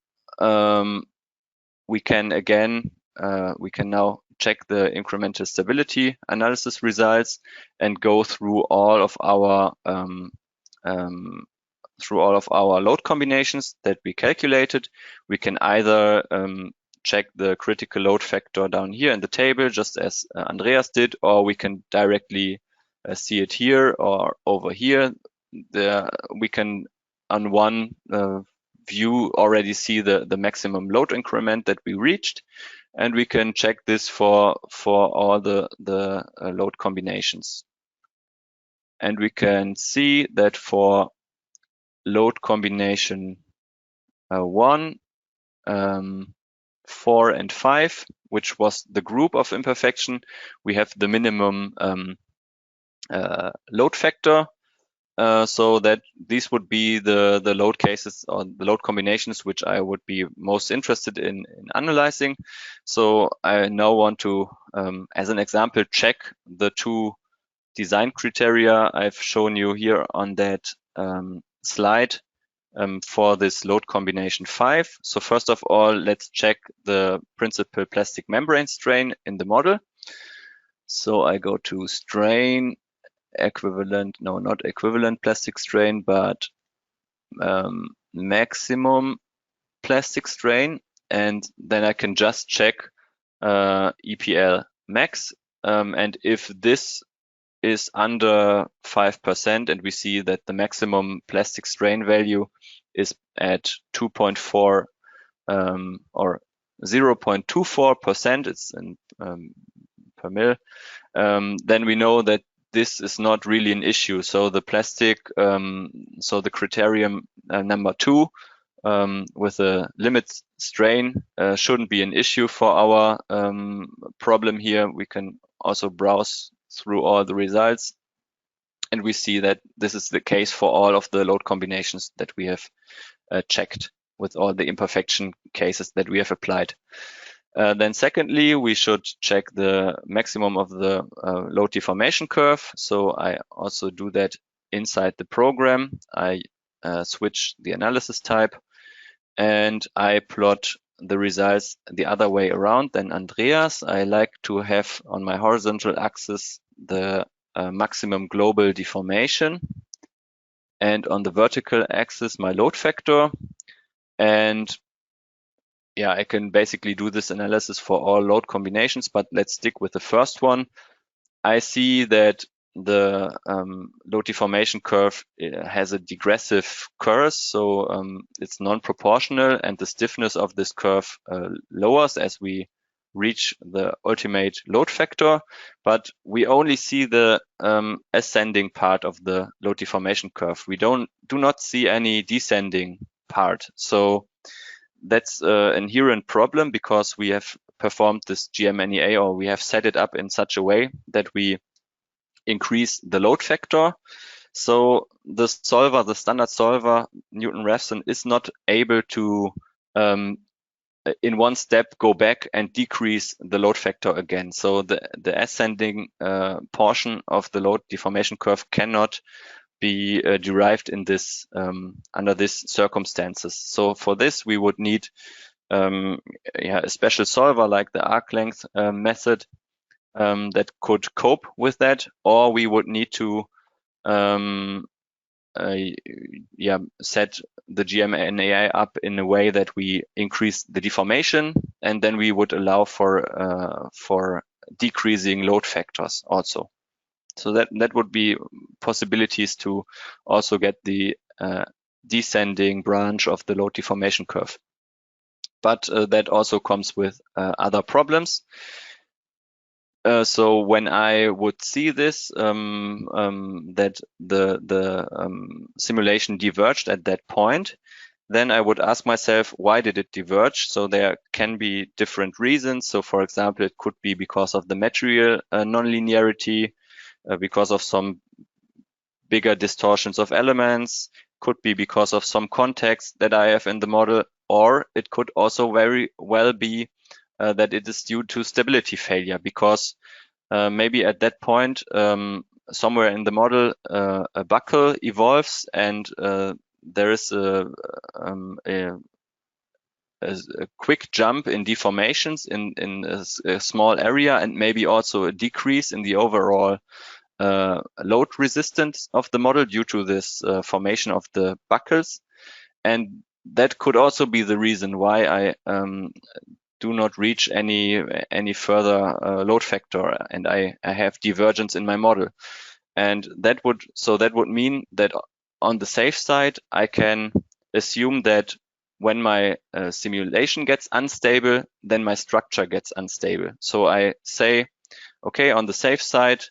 S2: we can now check the incremental stability analysis results and go through all of our load combinations that we calculated. We can either check the critical load factor down here in the table, just as Andreas did, or we can directly see it here or over here. We can on one view already see the maximum load increment that we reached, and we can check this for all the load combinations. And we can see that for load combination 1, 4 and 5, which was the group of imperfection, we have the minimum load factor. So that these would be the load cases or the load combinations which I would be most interested in analyzing. So I now want to, as an example, check the 2 design criteria I've shown you here on that slide for this load combination 5. So first of all, let's check the principal plastic membrane strain in the model. So I go to strain equivalent, no, not equivalent plastic strain, but maximum plastic strain, and then I can just check EPL max, and if this is under 5%, and we see that the maximum plastic strain value is at 2.4 or 0.24%, it's in per mil, then we know that this is not really an issue. So the plastic, so the criterion number 2 with a limit strain shouldn't be an issue for our problem here. We can also browse through all the results, and we see that this is the case for all of the load combinations that we have checked with all the imperfection cases that we have applied. Then secondly, we should check the maximum of the load deformation curve. So I also do that inside the program. I switch the analysis type and I plot the results the other way around than Andreas. I like to have on my horizontal axis the maximum global deformation, and on the vertical axis my load factor. And yeah, I can basically do this analysis for all load combinations, but let's stick with the first one. I see that the load deformation curve has a degressive curve, so it's non-proportional, and the stiffness of this curve lowers as we reach the ultimate load factor, but we only see the ascending part of the load deformation curve. We do not see any descending part. So that's an inherent problem, because we have performed this GMNIA, or we have set it up in such a way that we increase the load factor. So the solver, the standard solver, Newton-Raphson, is not able to in one step go back and decrease the load factor again. So the ascending portion of the load deformation curve cannot be derived in this under these circumstances. So for this we would need a special solver like the arc length method that could cope with that, or we would need to set the GMNIA up in a way that we increase the deformation, and then we would allow for decreasing load factors also. So that would be possibilities to also get the descending branch of the load deformation curve. But that also comes with other problems. So when I would see this, that the simulation diverged at that point, then I would ask myself, why did it diverge? So there can be different reasons. So for example, it could be because of the material nonlinearity, because of some bigger distortions of elements, could be because of some context that I have in the model, or it could also very well be that it is due to stability failure, because maybe at that point, somewhere in the model, a buckle evolves, and there is a quick jump in deformations in a small area, and maybe also a decrease in the overall load resistance of the model due to this formation of the buckles. And that could also be the reason why I do not reach any further load factor, and I have divergence in my model. And that would mean that on the safe side, I can assume that when my simulation gets unstable, then my structure gets unstable. So I say, okay, on the safe side,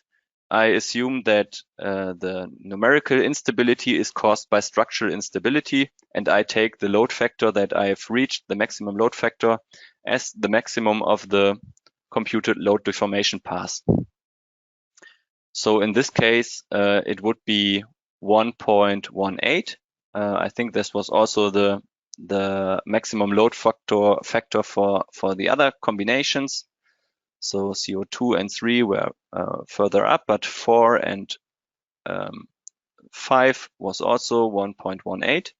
S2: I assume that the numerical instability is caused by structural instability, and I take the load factor that I have reached, the maximum load factor, as the maximum of the computed load deformation path. So in this case, it would be 1.18. I think this was also the maximum load factor for the other combinations. So CO2 and 3 were further up, but 4 and 5 was also 1.18.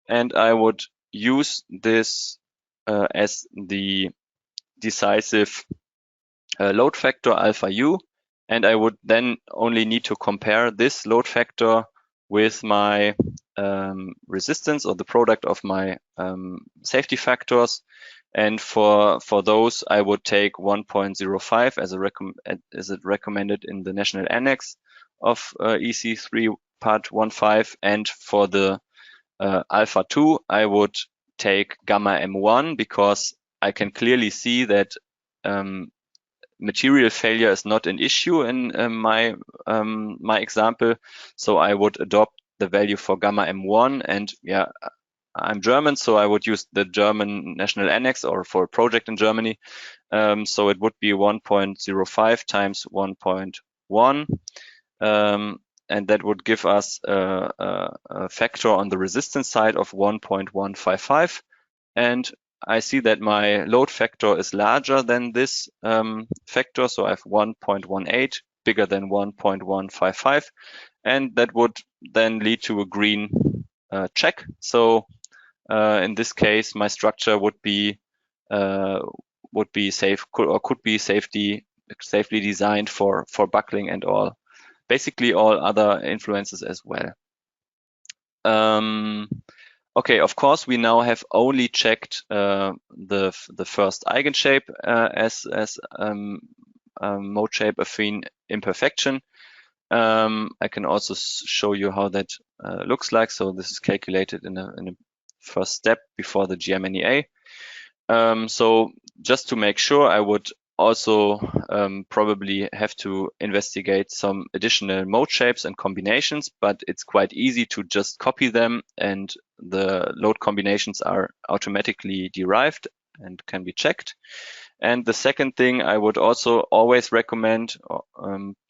S2: And I would use this as the decisive load factor alpha u, and I would then only need to compare this load factor with my resistance, or the product of my safety factors. And for those, I would take 1.05 as it recommended in the national annex of EC3 part 1.5. And for the alpha 2, I would take gamma M1, because I can clearly see that material failure is not an issue in my example. So I would adopt the value for gamma M1, and yeah, I'm German, so I would use the German national annex, or for a project in Germany. So it would be 1.05 times 1.1, and that would give us a factor on the resistance side of 1.155. And I see that my load factor is larger than this factor, so I have 1.18 bigger than 1.155, and that would then lead to a green check. So in this case, my structure would be safe could be safely designed for buckling and all, basically all other influences as well. Okay, of course, we now have only checked the first eigenshape as mode shape affine imperfection. I can also show you how that looks like. So this is calculated in a first step before the GMNIA. So just to make sure, I would also probably have to investigate some additional mode shapes and combinations, but it's quite easy to just copy them, and the load combinations are automatically derived and can be checked. And the second thing I would also always recommend,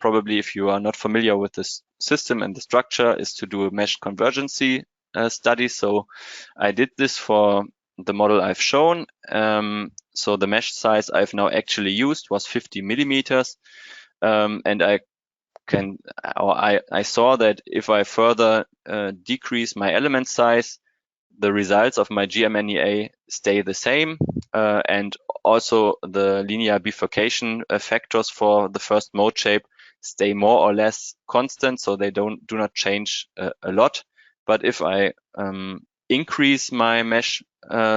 S2: probably if you are not familiar with this system and the structure, is to do a mesh convergency study. So I did this for the model I've shown. So the mesh size I've now actually used was 50 millimeters. And I saw that if I further decrease my element size, the results of my GMNIA stay the same. And also the linear bifurcation factors for the first mode shape stay more or less constant. So they do not change a lot. But if I increase my mesh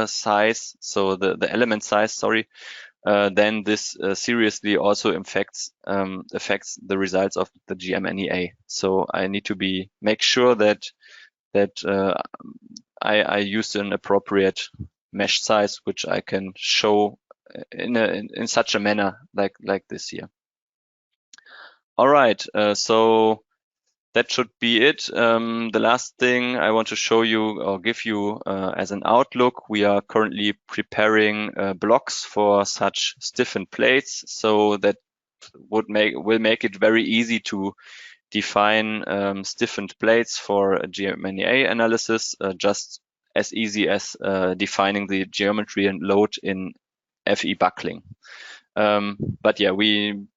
S2: size, so the element size, sorry, then this seriously also affects the results of the GMNIA. So I need to make sure that I use an appropriate mesh size, which I can show in such a manner like this here. All right, so that should be it. The last thing I want to show you or give you as an outlook, we are currently preparing blocks for such stiffened plates, so that will make it very easy to define stiffened plates for a GMNIA analysis, just as easy as defining the geometry and load in FE buckling. But yeah, we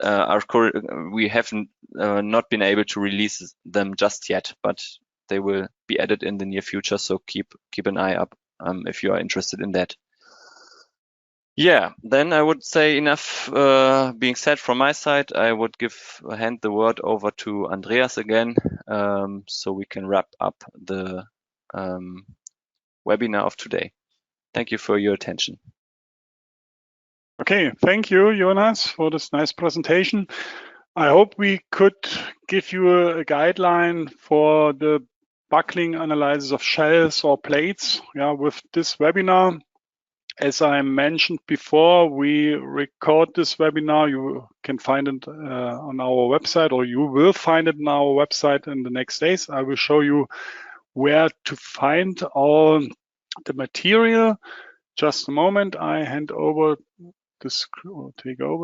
S2: haven't not been able to release them just yet, but they will be added in the near future. So keep an eye up if you are interested in that. Yeah, then I would say enough being said from my side. I would hand the word over to Andreas again, so we can wrap up the webinar of today. Thank you for your attention.
S1: Okay, thank you, Jonas, for this nice presentation. I hope we could give you a guideline for the buckling analysis of shells or plates, with this webinar. As I mentioned before, we record this webinar. You can find it on our website, or you will find it on our website in the next days. I will show you where to find all the material. Just a moment, I take over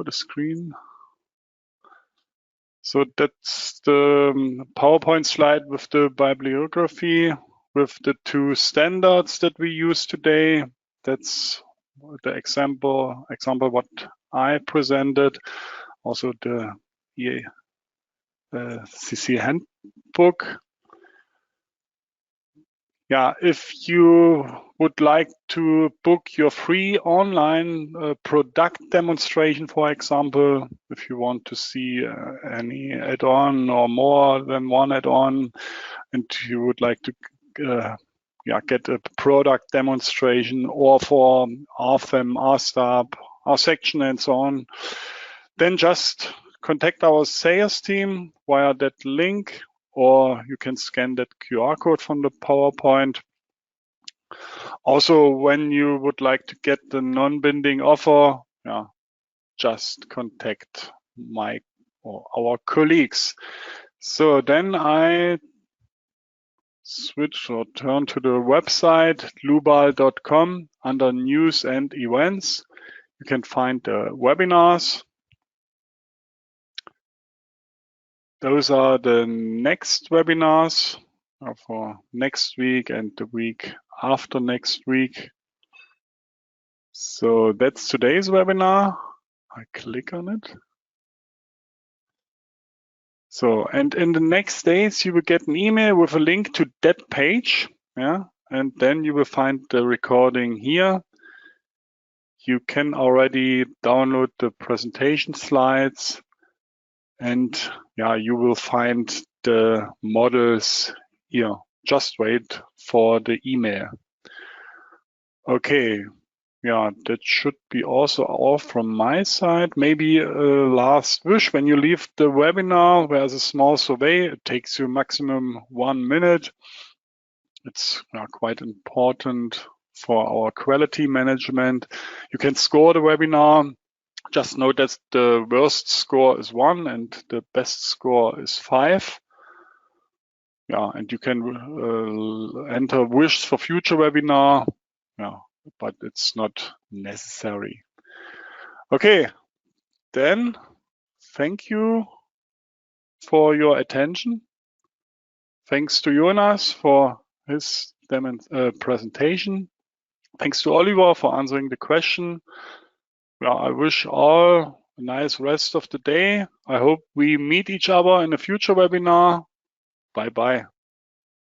S1: the screen. So that's the PowerPoint slide with the bibliography, with the two standards that we use today. That's the example what I presented. Also the CC handbook. Yeah, if you would like to book your free online product demonstration, for example, if you want to see any add-on or more than one add-on, and you would like to get a product demonstration, or for Rfem, RStab, our section and so on, then just contact our sales team via that link, or you can scan that QR code from the PowerPoint. Also, when you would like to get the non-binding offer, just contact my or our colleagues. So then I switch or turn to the website dlubal.com. Under news and events, you can find the webinars. Those are the next webinars for next week and the week after next week. So that's today's webinar. I click on it. So, and in the next days, you will get an email with a link to that page. and then you will find the recording here. You can already download the presentation slides, and yeah, you will find the models here. Just wait for the email. Okay, yeah, that should be also all from my side. Maybe a last wish: when you leave the webinar, there's a small survey. It takes you maximum 1 minute. It's quite important for our quality management. You can score the webinar. Just note that the worst score is 1 and the best score is 5. Yeah, and you can enter wishes for future webinar. Yeah, but it's not necessary. Okay, then thank you for your attention. Thanks to Jonas for his presentation. Thanks to Oliver for answering the question. Yeah, I wish all a nice rest of the day. I hope we meet each other in a future webinar. Bye-bye.